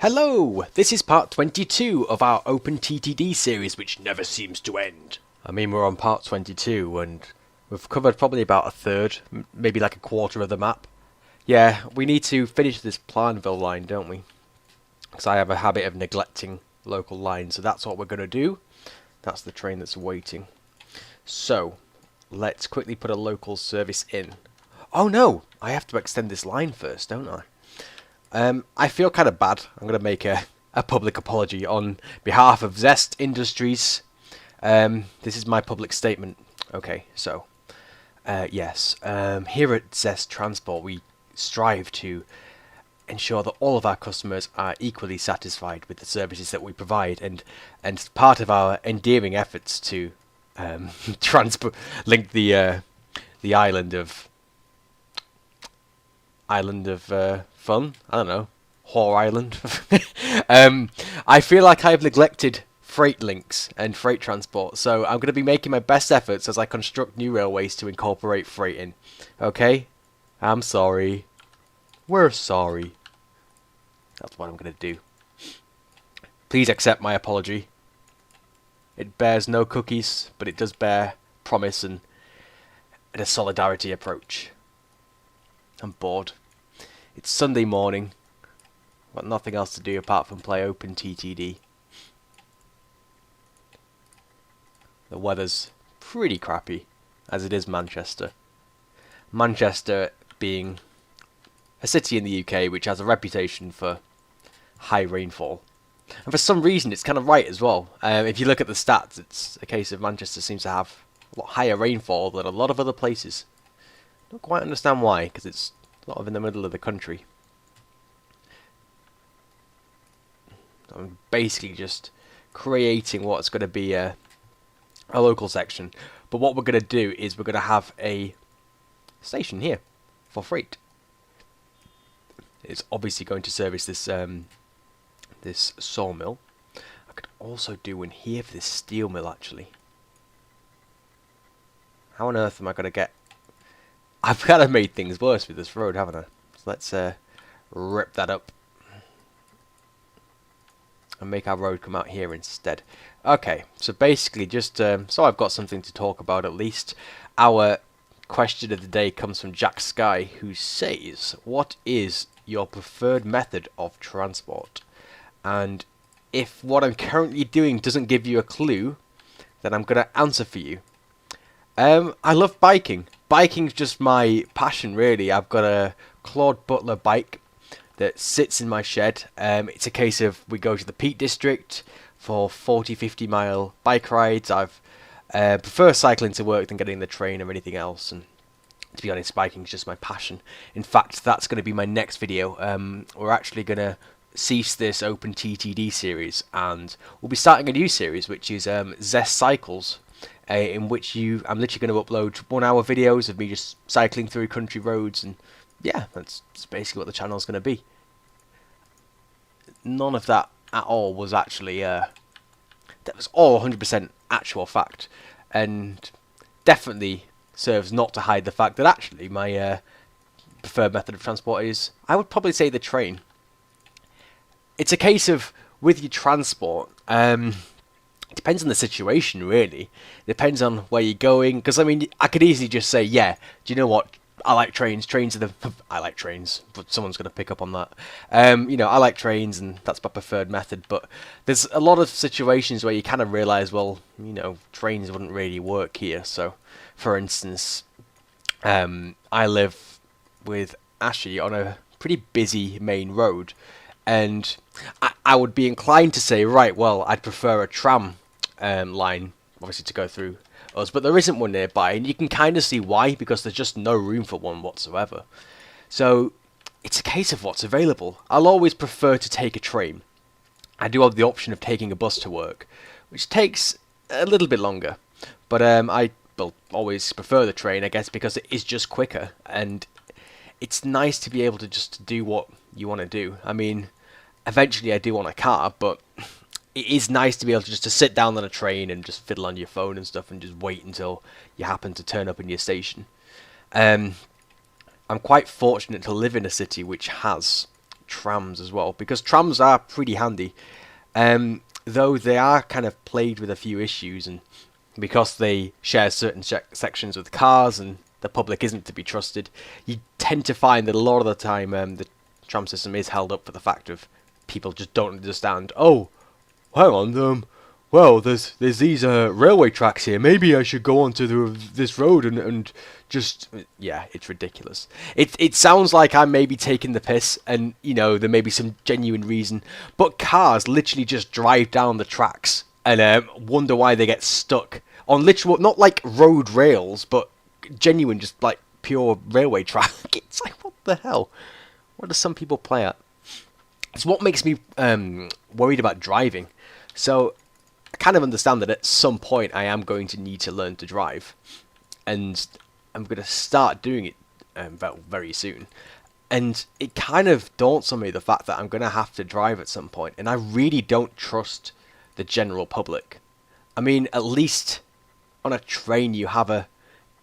Hello! This is part 22 of our OpenTTD series, which never seems to end. I mean, we're on part 22, and we've covered probably about a third, maybe like a quarter of the map. Yeah, we need to finish this Planville line, don't we? Because I have a habit of neglecting local lines, so that's what we're going to do. That's the train that's waiting. So, let's quickly put a local service in. Oh no! I have to extend this line first, don't I? I feel kind of bad. I'm going to make a public apology on behalf of Zest Industries. This is my public statement. Okay, so, yes. Here at Zest Transport, we strive to ensure that all of our customers are equally satisfied with the services that we provide, and part of our endearing efforts to link the island of fun. I don't know, Whore Island. I feel like I've neglected freight links and freight transport, so I'm going to be making my best efforts as I construct new railways to incorporate freight in. Okay? I'm sorry. We're sorry. That's what I'm going to do. Please accept my apology. It bears no cookies, but it does bear promise and a solidarity approach. I'm bored. It's Sunday morning. Got nothing else to do apart from play OpenTTD. The weather's pretty crappy, as it is Manchester. Manchester being a city in the UK which has a reputation for high rainfall. And for some reason it's kind of right as well. If you look at the stats, it's a case of Manchester seems to have a lot higher rainfall than a lot of other places. Don't quite understand why, because it's sort of in the middle of the country. I'm basically just creating what's going to be a local section. But what we're going to do is we're going to have a station here for freight. It's obviously going to service this this sawmill. I could also do one here for this steel mill, actually. How on earth am I going to get... I've kind of made things worse with this road, haven't I? So let's rip that up and make our road come out here instead. Okay, so basically just so I've got something to talk about at least. Our question of the day comes from Jack Sky, who says, what is your preferred method of transport? And if what I'm currently doing doesn't give you a clue, then I'm going to answer for you. I love biking. Biking's just my passion, really. I've got a Claude Butler bike that sits in my shed. It's a case of we go to the Peak District for 40-50 mile bike rides. I prefer cycling to work than getting the train or anything else. And to be honest, biking's just my passion. In fact, that's going to be my next video. We're actually going to cease this OpenTTD series, and we'll be starting a new series, which is Zest Cycles. In which I'm literally going to upload 1 hour videos of me just cycling through country roads, and yeah, that's basically what the channel's going to be. None of that at all was actually, that was all 100% actual fact, and definitely serves not to hide the fact that actually my preferred method of transport is, I would probably say, the train. It's a case of, with your transport, it depends on the situation, really. It depends on where you're going. Because, I mean, I could easily just say, yeah, do you know what? I like trains. Trains are the... I like trains, but someone's going to pick up on that. You know, I like trains, and that's my preferred method. But there's a lot of situations where you kind of realise, well, you know, trains wouldn't really work here. So, for instance, I live with Ashley on a pretty busy main road. And I would be inclined to say, right, well, I'd prefer a tram line, obviously, to go through us. But there isn't one nearby, and you can kind of see why, because there's just no room for one whatsoever. So it's a case of what's available. I'll always prefer to take a train. I do have the option of taking a bus to work, which takes a little bit longer. But I will always prefer the train, I guess, because it is just quicker. And it's nice to be able to just do what you want to do. I mean... Eventually I do want a car, but it is nice to be able to just to sit down on a train and just fiddle on your phone and stuff and just wait until you happen to turn up in your station. I'm quite fortunate to live in a city which has trams as well, because trams are pretty handy. Though they are kind of plagued with a few issues, and because they share certain sections with cars and the public isn't to be trusted, you tend to find that a lot of the time the tram system is held up for the fact of people just don't understand. Oh, hang on, well, there's these railway tracks here. Maybe I should go onto this road and just, yeah, it's ridiculous. It sounds like I'm maybe taking the piss, and you know there may be some genuine reason, but cars literally just drive down the tracks and wonder why they get stuck on literal, not like road rails, but genuine, just like pure railway track. It's like, what the hell? What do some people play at? It's what makes me worried about driving. So I kind of understand that at some point I am going to need to learn to drive, and I'm going to start doing it very soon. And it kind of daunts on me the fact that I'm going to have to drive at some point, and I really don't trust the general public. I mean, at least on a train you have a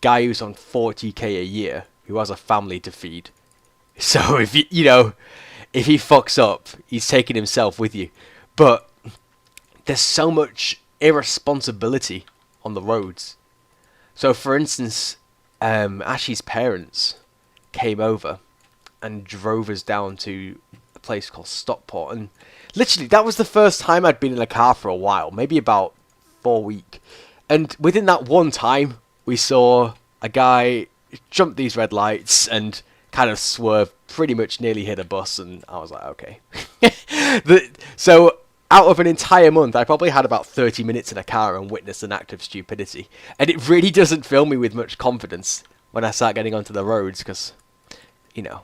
guy who's on 40k a year who has a family to feed. So if if he fucks up, he's taking himself with you. But there's so much irresponsibility on the roads. So for instance, Ashie's parents came over and drove us down to a place called Stockport, and literally that was the first time I'd been in a car for a while, maybe about 4 weeks. And within that one time, we saw a guy jump these red lights and kind of swerve, pretty much nearly hit a bus, and I was like, okay. So out of an entire month, I probably had about 30 minutes in a car and witnessed an act of stupidity. And it really doesn't fill me with much confidence when I start getting onto the roads, because, you know,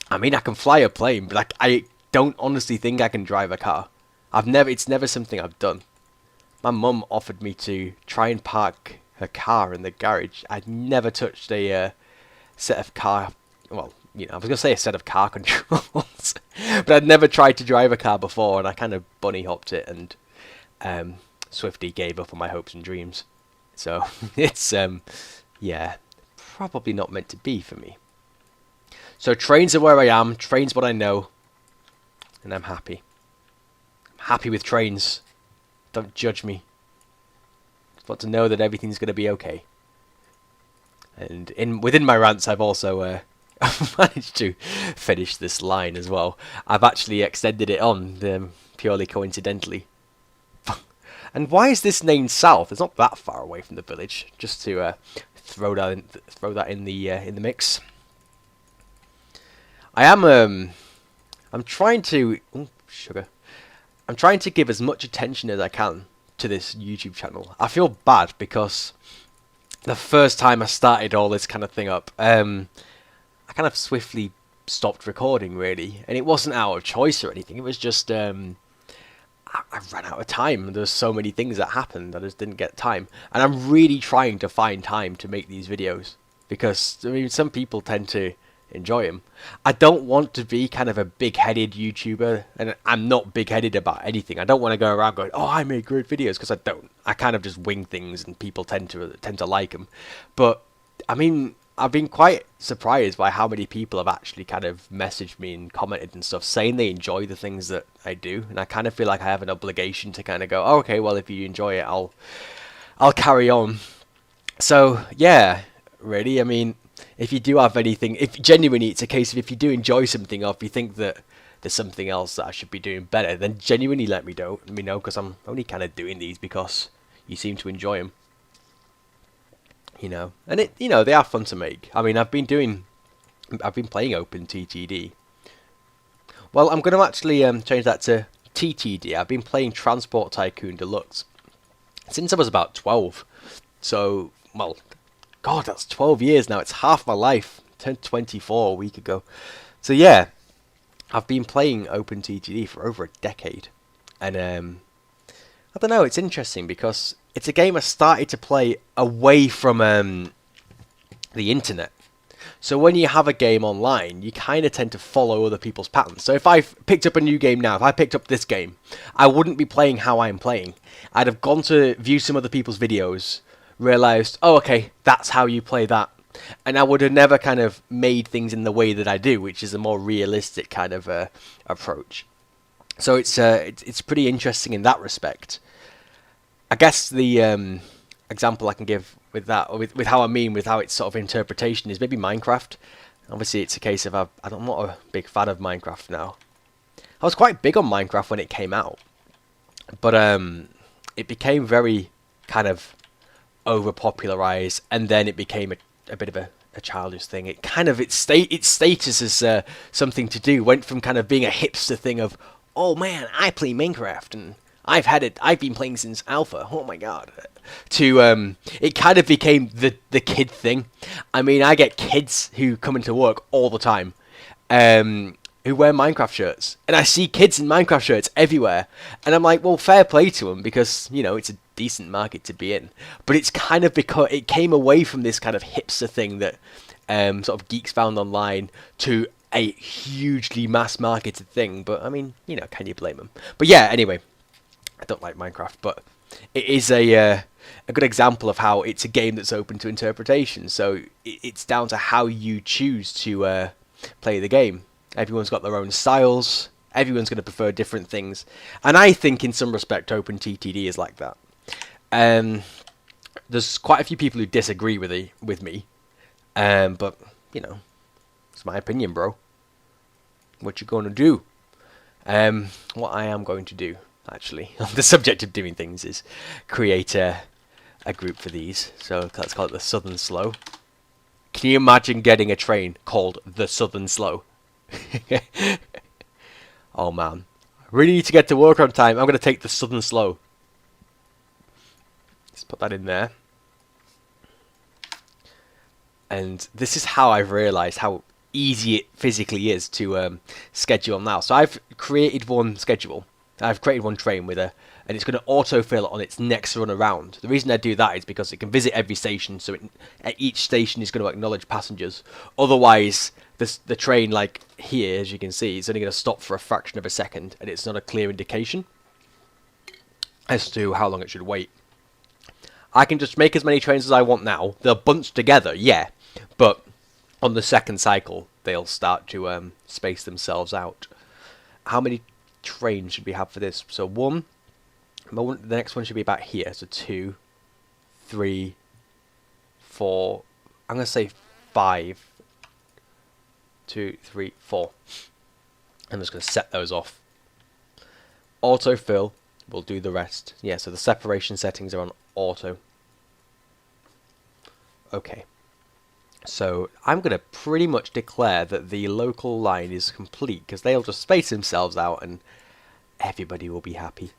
I mean, I can fly a plane, but I don't honestly think I can drive a car. It's never something I've done. My mum offered me to try and park her car in the garage. I'd never touched a set of car, well, you know, I was going to say a set of car controls, but I'd never tried to drive a car before, and I kind of bunny hopped it and swiftly gave up on my hopes and dreams. So it's, yeah, probably not meant to be for me. So trains are where I am, trains what I know, and I'm happy. I'm happy with trains. Don't judge me. Just want to know that everything's going to be okay. And within my rants, I've also managed to finish this line as well. I've actually extended it on purely coincidentally. And why is this named South? It's not that far away from the village. Just to throw that in the mix. I'm trying to I'm trying to give as much attention as I can to this YouTube channel. I feel bad because the first time I started all this kind of thing up, I kind of swiftly stopped recording, really. And it wasn't out of choice or anything. It was just, I ran out of time. There's so many things that happened that I just didn't get time. And I'm really trying to find time to make these videos, because, I mean, some people tend to enjoy them. I don't want to be kind of a big-headed YouTuber, and I'm not big-headed about anything. I don't want to go around going, oh, I make great videos, because I don't. I kind of just wing things, and people tend to like them. But I mean, I've been quite surprised by how many people have actually kind of messaged me and commented and stuff, saying they enjoy the things that I do, and I kind of feel like I have an obligation to kind of go, oh, okay, well, if you enjoy it, I'll carry on. So yeah, really, I mean, if you do have anything, if genuinely it's a case of if you do enjoy something, or if you think that there's something else that I should be doing better, then genuinely let me know, because I'm only kind of doing these because you seem to enjoy them. You know, and they are fun to make. I mean, I've been playing OpenTTD. Well, I'm going to actually change that to TTD. I've been playing Transport Tycoon Deluxe since I was about 12. So, well, God, that's 12 years now. It's half my life. I turned 24 a week ago. So yeah, I've been playing OpenTTD for over a decade. And I don't know, it's interesting because it's a game I started to play away from the internet. So when you have a game online, you kind of tend to follow other people's patterns. So if I picked up a new game now, if I picked up this game, I wouldn't be playing how I'm playing. I'd have gone to view some other people's videos, realised, oh, okay, that's how you play that. And I would have never kind of made things in the way that I do, which is a more realistic kind of approach. So it's pretty interesting in that respect. I guess the example I can give with that, or with how I mean with how it's sort of interpretation, is maybe Minecraft. Obviously, it's a case of I'm not a big fan of Minecraft now. I was quite big on Minecraft when it came out, but it became very kind of over-popularized, and then it became a bit of a childish thing. It kind of its status as something to do went from kind of being a hipster thing of, oh man, I play Minecraft and I've been playing since alpha, oh my god, to it kind of became the kid thing. I mean, I get kids who come into work all the time who wear Minecraft shirts, and I see kids in Minecraft shirts everywhere, and I'm like, well, fair play to them, because, you know, it's a decent market to be in. But it's kind of because it came away from this kind of hipster thing that sort of geeks found online to a hugely mass marketed thing. But I mean, you know, can you blame them? But yeah, anyway, I don't like Minecraft, but it is a good example of how it's a game that's open to interpretation. So it's down to how you choose to play the game. Everyone's got their own styles. Everyone's going to prefer different things. And I think in some respect OpenTTD is like that. There's quite a few people who disagree with me. But, you know, it's my opinion, bro. What you going to do? What I am going to do, actually, on the subject of doing things, is create a group for these. So let's call it the Southern Slow. Can you imagine getting a train called the Southern Slow? Oh man, I really need to get to work on time. I'm going to take the Southern Slow. Let's put that in there. And this is how I've realized how easy it physically is to schedule now. So I've created one schedule. I've created one train with and it's going to autofill on its next run around. The reason I do that is because it can visit every station, so at each station is going to acknowledge passengers. Otherwise, the train, like here, as you can see, is only going to stop for a fraction of a second, and it's not a clear indication as to how long it should wait. I can just make as many trains as I want now. They'll bunch together, yeah, but on the second cycle, they'll start to space themselves out. How many trains should we have for this? So one, the next one should be about here. So 2, 3, 4. I'm going to say 5. 2, 3, 4. I'm just going to set those off. Autofill will do the rest. Yeah, so the separation settings are on auto. Okay. So I'm going to pretty much declare that the local line is complete, because they'll just space themselves out and everybody will be happy.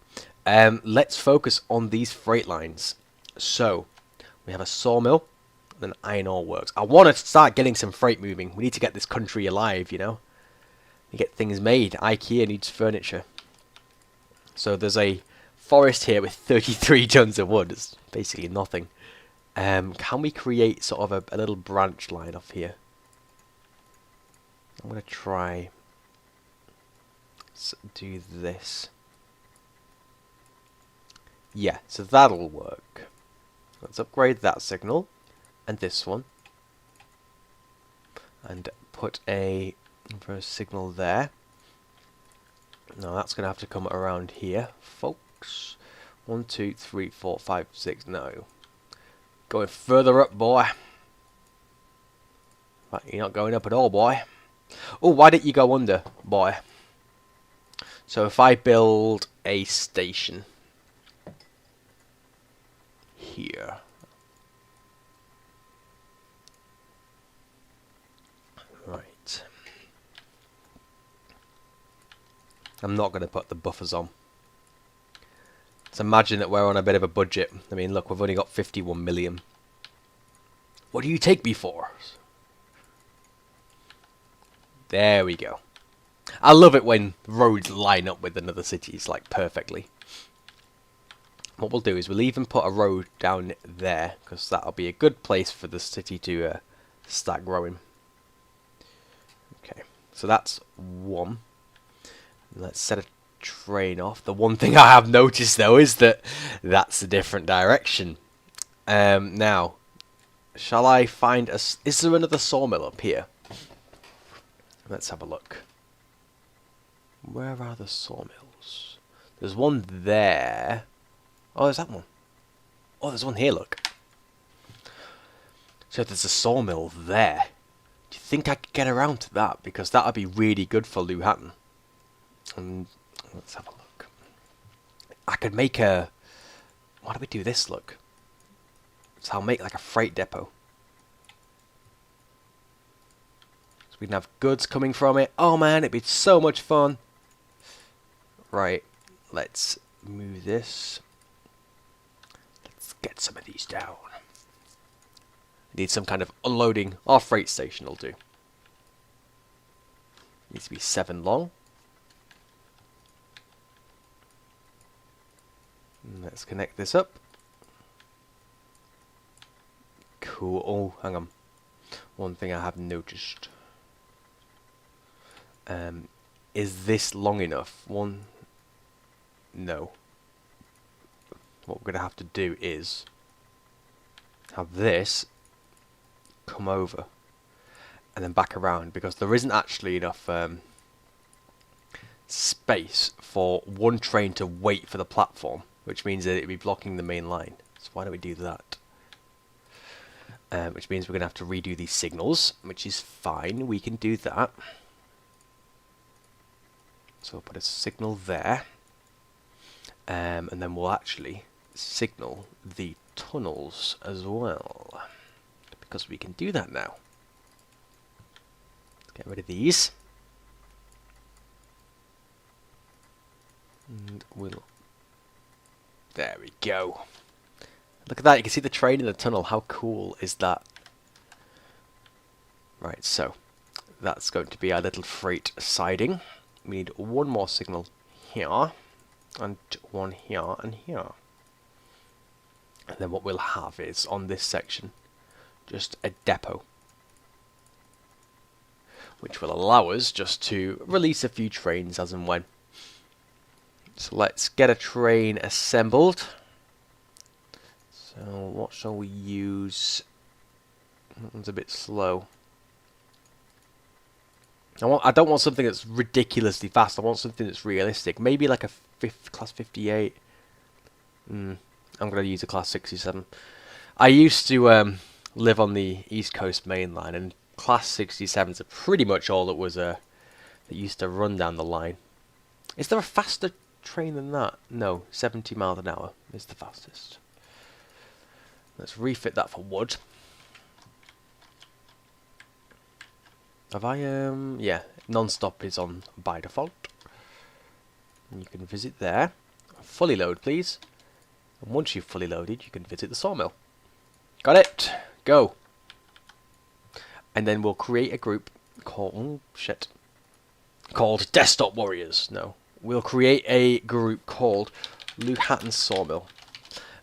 Let's focus on these freight lines. So we have a sawmill and an iron ore works. I want to start getting some freight moving. We need to get this country alive, you know. We get things made. IKEA needs furniture. So there's a forest here with 33 tons of wood. It's basically nothing. Can we create sort of a little branch line off here? I'm going to try do this. Yeah, so that'll work. Let's upgrade that signal and this one, and put a reverse signal there. Now that's going to have to come around here, folks. 1, 2, 3, 4, 5, 6. No. Going further up, boy. Right, you're not going up at all, boy. Oh, why didn't you go under, boy? So if I build a station here. Right. I'm not going to put the buffers on. Let's imagine that we're on a bit of a budget. I mean, look, we've only got 51 million. What do you take me for? There we go. I love it when roads line up with another cities, like, perfectly. What we'll do is we'll even put a road down there, because that'll be a good place for the city to start growing. Okay, so that's one. Let's set a train off. The one thing I have noticed though is that that's a different direction. Now Shall I find a... Is there another sawmill up here? Let's have a look. Where are the sawmills? There's one there. Oh, there's that one. Oh, there's one here, look. So there's a sawmill there. Do you think I could get around to that? Because that would be really good for Luhatton. And let's have a look. I could make a... Why do we do this, look? So I'll make like a freight depot. So we can have goods coming from it. Oh man, it'd be so much fun. Right, let's move this. Let's get some of these down. Need some kind of unloading. Our freight station will do. Needs to be 7 long. And let's connect this up. Cool. Oh, hang on. One thing I have noticed. Is this long enough? No. What we're going to have to do is have this come over and then back around, because there isn't actually enough space for one train to wait for the platform, which means that it'd be blocking the main line. So why don't we do that? Which means we're going to have to redo these signals, which is fine. We can do that. So we'll put a signal there. And then we'll actually signal the tunnels as well, because we can do that now. Get rid of these. And we'll... There we go. Look at that, you can see the train in the tunnel. How cool is that? Right, so that's going to be our little freight siding. We need one more signal here, and one here and here. And then what we'll have is, on this section, just a depot, which will allow us just to release a few trains as and when. So let's get a train assembled. So what shall we use? That one's a bit slow. I don't want something that's ridiculously fast. I want something that's realistic. Maybe like a class 58. I'm going to use a class 67. I used to live on the East Coast main line, and class 67s are pretty much all that was that used to run down the line. Is there a faster train than that? No, 70 miles an hour is the fastest. Let's refit that for wood. Have I, yeah, non-stop is on by default. And you can visit there. Fully load, please. And once you've fully loaded, you can visit the sawmill. Got it! Go! And then we'll create a group called, called Desktop Warriors. No. We'll create a group called Luhatton Sawmill.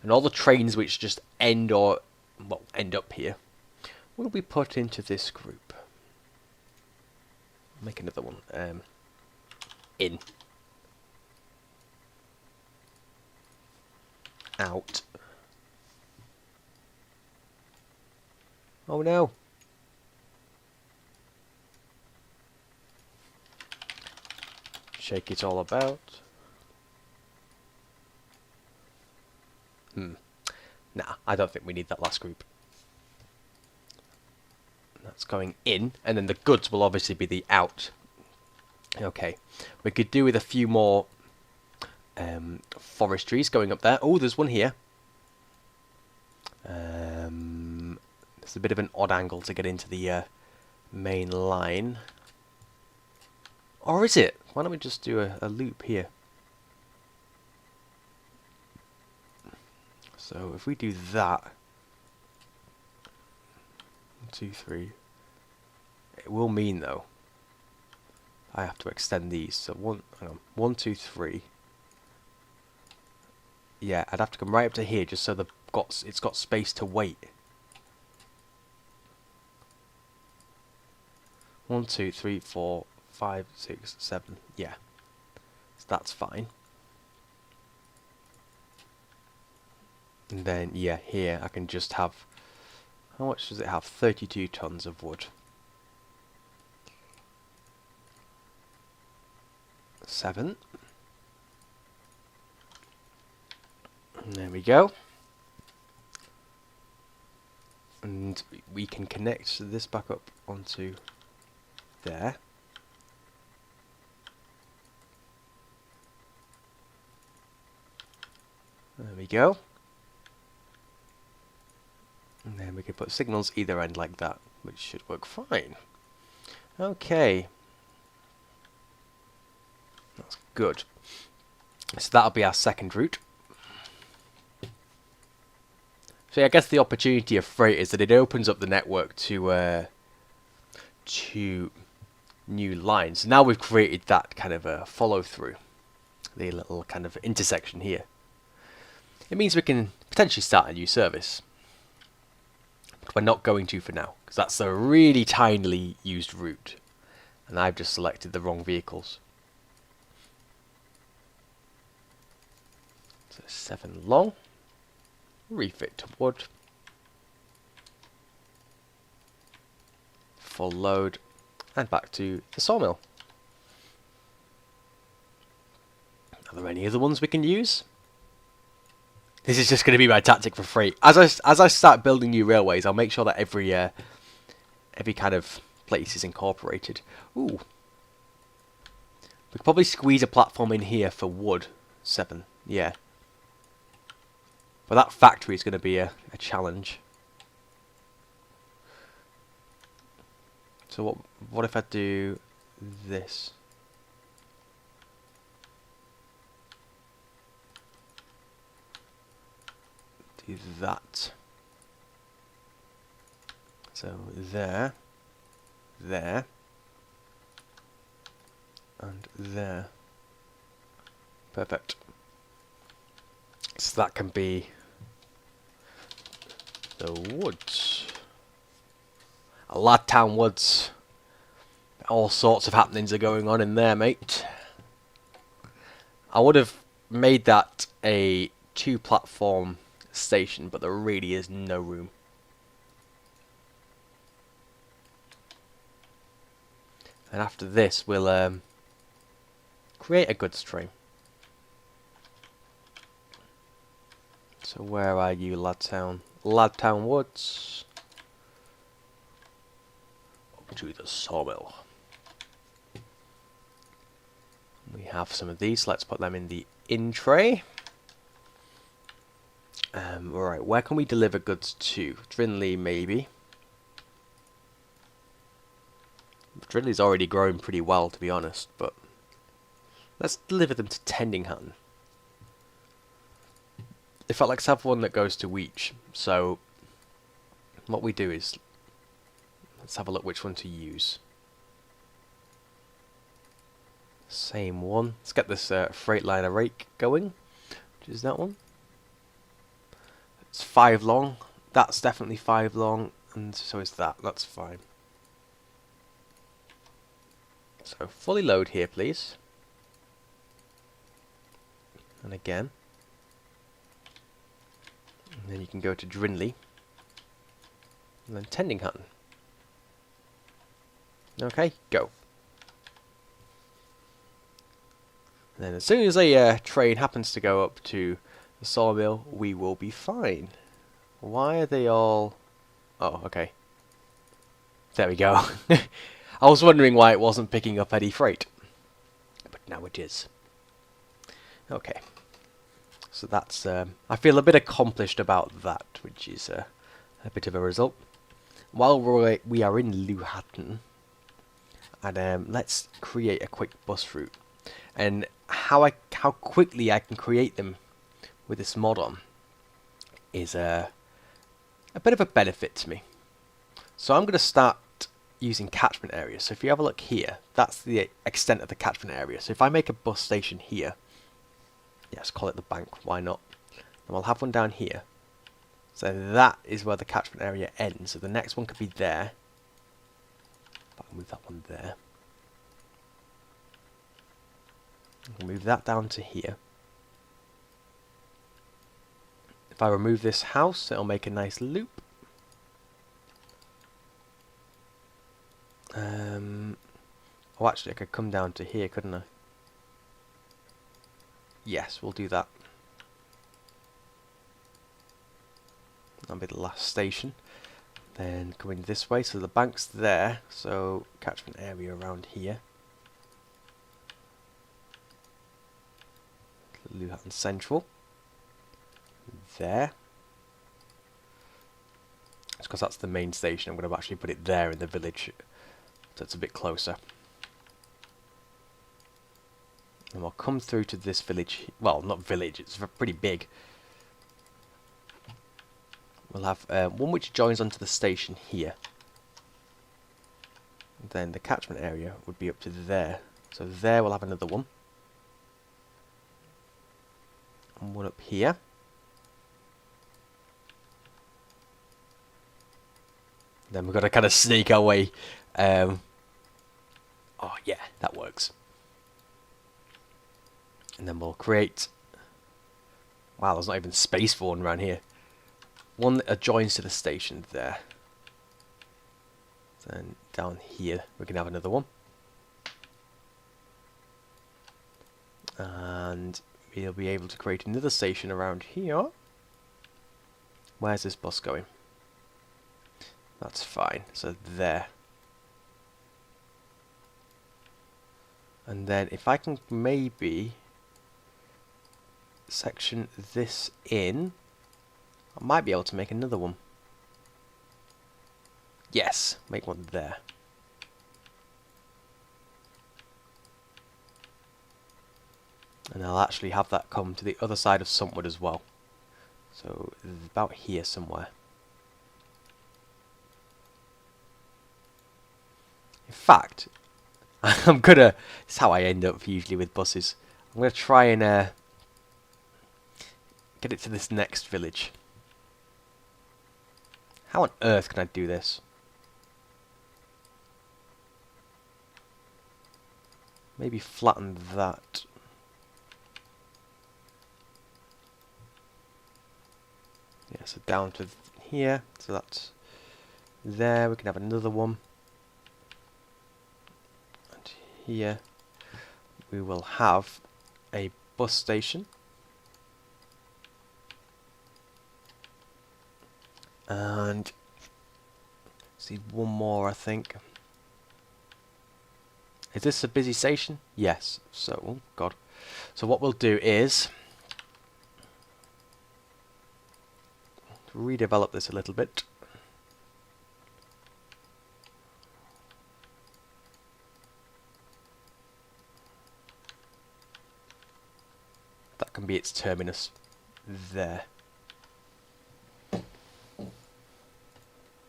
And all the trains which just end up here will be put into this group. Make another one. In. Out. Oh no. Shake it all about. Nah, I don't think we need that last group. That's going in, and then the goods will obviously be the out. Okay, we could do with a few more forestries going up there. Oh, there's one here. It's a bit of an odd angle to get into the main line. Or is it? Why don't we just do a loop here? So if we do that, 1, 2, 3, it will mean though I have to extend these. So hang on, 1, 2, 3. Yeah, I'd have to come right up to here just so it's got space to wait. 1, 2, 3, 4, 5, 6, 7. Yeah, so that's fine. And then yeah, here I can just have How much does it have? 32 tons of wood. 7. And there we go. And we can connect this back up onto there. There we go. And then we can put signals either end like that, which should work fine. Okay. That's good. So that'll be our second route. So I guess the opportunity of freight is that it opens up the network to new lines. Now we've created that kind of a follow through, the little kind of intersection here. It means we can potentially start a new service, but we're not going to for now because that's a really tinily used route, and I've just selected the wrong vehicles. So 7 long. Refit to wood. Full load. And back to the sawmill. Are there any other ones we can use? This is just going to be my tactic for freight. As I start building new railways, I'll make sure that every kind of place is incorporated. Ooh. We could probably squeeze a platform in here for wood. 7. Yeah. But that factory is going to be a challenge. So what if I do this? Do that. So there, there, and there. Perfect. So that can be the woods. Ladtown Woods. All sorts of happenings are going on in there, mate. I would have made that a 2-platform station, but there really is no room. And after this, we'll create a goods train. So where are you, Ladtown? Ladtown Woods. Up to the sawmill. We have some of these. Let's put them in the in tray. Alright, where can we deliver goods to? Drinley, maybe. Drinley's already growing pretty well, to be honest, but let's deliver them to Tendinghatton. In fact, let's have one that goes to each. So what we do is, let's have a look which one to use. Same one. Let's get this Freightliner rake going, which is that one. It's 5 long. That's definitely 5 long, and so is that. That's fine. So fully load here, please. And again. And then you can go to Drinley. And then Tendinghatton. Okay, go. And then as soon as a train happens to go up to the sawmill, we will be fine. Why are they all... Oh, okay. There we go. I was wondering why it wasn't picking up any freight. But now it is. Okay. So that's... I feel a bit accomplished about that, which is a bit of a result. While we are in Luhatton, and let's create a quick bus route. And how quickly I can create them with this mod on is a bit of a benefit to me. So I'm going to start using catchment areas. So if you have a look here, that's the extent of the catchment area. So if I make a bus station here, yeah, let's call it the bank, why not? And I'll have one down here. So that is where the catchment area ends. So the next one could be there. If I can move that one there. I'll move that down to here. If I remove this house, it'll make a nice loop. Oh, actually, I could come down to here, couldn't I? Yes, we'll do that. That'll be the last station. Then coming this way, so the bank's there, so catchment area around here. Luton Central. There. It's because that's the main station. I'm going to actually put it there in the village, so it's a bit closer. And we'll come through to this village. Well, not village, it's pretty big. We'll have one which joins onto the station here. Then the catchment area would be up to there. So there we'll have another one. And one up here. Then we've got to kind of sneak our way. Oh yeah, that works. And then we'll create... Wow, there's not even space for one around here. One that adjoins to the station there. Then down here we can have another one. And we'll be able to create another station around here. Where's this bus going? That's fine. So there. And then if I can maybe section this in, I might be able to make another one. Yes, make one there. And I'll actually have that come to the other side of Sumpwood as well. So about here somewhere. In fact, I'm gonna... It's how I end up usually with buses. I'm gonna try and get it to this next village. How on earth can I do this? Maybe flatten that. Yeah, so down to here. So that's there. We can have another one. And here we will have a bus station. And see one more, I think. Is this a busy station? Yes. So, oh god. So what we'll do is redevelop this a little bit. That can be its terminus there.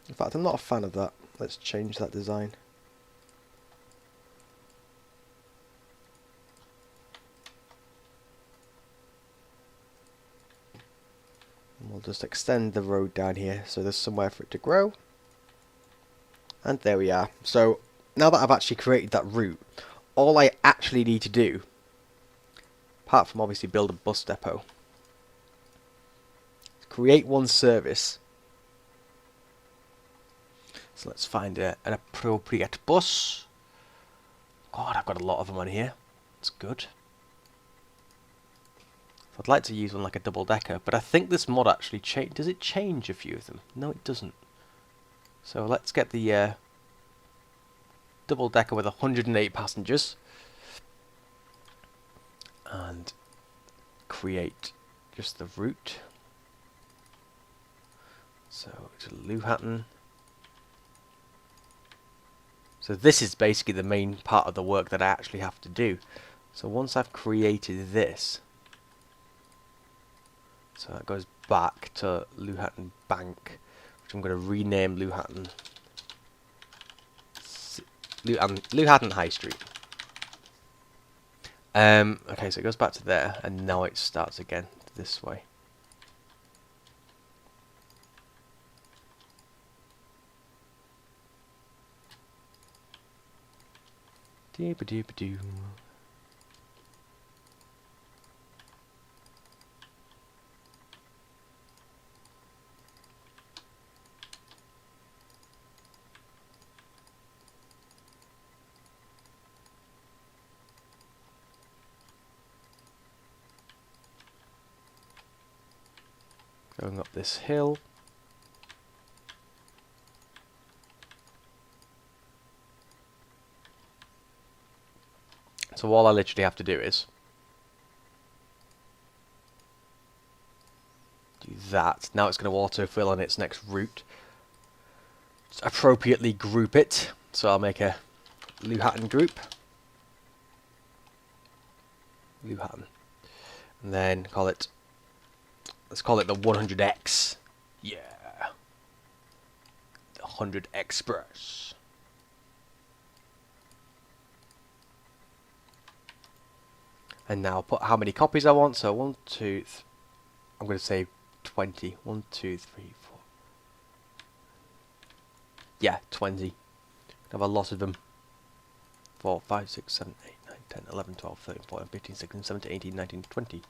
In fact, I'm not a fan of that. Let's change that design. And we'll just extend the road down here so there's somewhere for it to grow. And there we are. So now that I've actually created that route, all I actually need to do, apart from obviously build a bus depot, is create one service. So let's find an appropriate bus. God, I've got a lot of them on here. It's good. So I'd like to use one like a double-decker, but I think this mod actually does it change a few of them? No, it doesn't. So let's get the double-decker with 108 passengers and create just the route. So to Luhatton. So this is basically the main part of the work that I actually have to do. So once I've created this, so that goes back to Luhatton Bank, which I'm going to rename Luhatton High Street. Okay, so it goes back to there, and now it starts again this way. Doo-ba-doo-ba-doo. going up this hill. So all I literally have to do is do that. Now it's going to autofill on its next route. Just appropriately group it. So I'll make a Luhatton group. Luhatton. And then call it, let's call it the 100X. Yeah. The 100 Express. And now put how many copies I want. So 1, 2, I'm going to say 20. 1, 2, 3, 4. Yeah, 20. I have a lot of them. 4, 5, 6, 7, 8, 9, 10, 11, 12, 13, 14, 15, 16, 17, 18, 19, 20.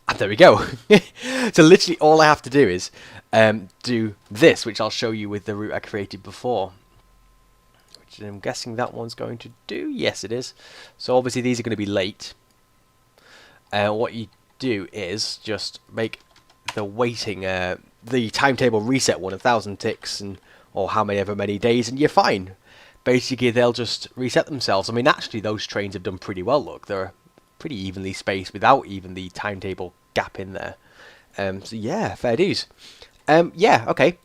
And there we go. So literally all I have to do is do this, which I'll show you with the route I created before. Which I'm guessing that one's going to do. Yes, it is. So obviously these are going to be late. What you do is just make the waiting, the timetable reset one 1,000 ticks, and or however many days, and you're fine. Basically, they'll just reset themselves. I mean, actually, those trains have done pretty well. Look, they're pretty evenly spaced without even the timetable gap in there. So yeah, fair dues. Yeah, okay.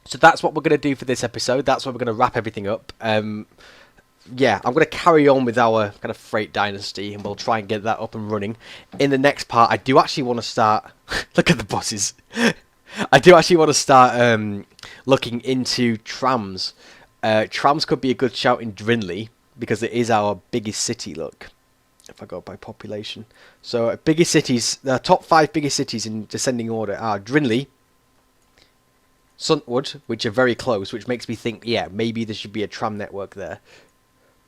So that's what we're going to do for this episode. That's where we're going to wrap everything up. Yeah, I'm going to carry on with our kind of freight dynasty, and we'll try and get that up and running. In the next part, I do actually want to start... Look at the buses. I do actually want to start looking into trams. Trams could be a good shout in Drinley, because it is our biggest city, look. If I go by population. So, biggest cities, the top 5 biggest cities in descending order are Drinley, Suntwood, which are very close, which makes me think, yeah, maybe there should be a tram network there.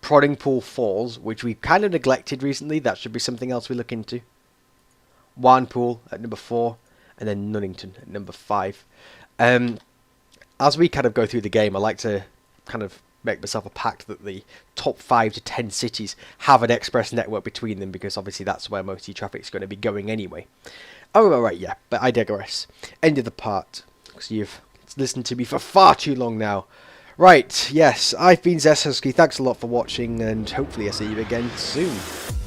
Proddingpool Falls, which we've kind of neglected recently. That should be something else we look into. Warnpool at number 4, and then Nunnington at number 5. As we kind of go through the game, I like to kind of make myself a pact that the top 5 to 10 cities have an express network between them, because obviously that's where most of the traffic is going to be going anyway. Oh, right, yeah, but I digress. End of the part, because you've listened to me for far too long now. Right, yes, I've been Zeshusky. Thanks a lot for watching, and hopefully I'll see you again soon.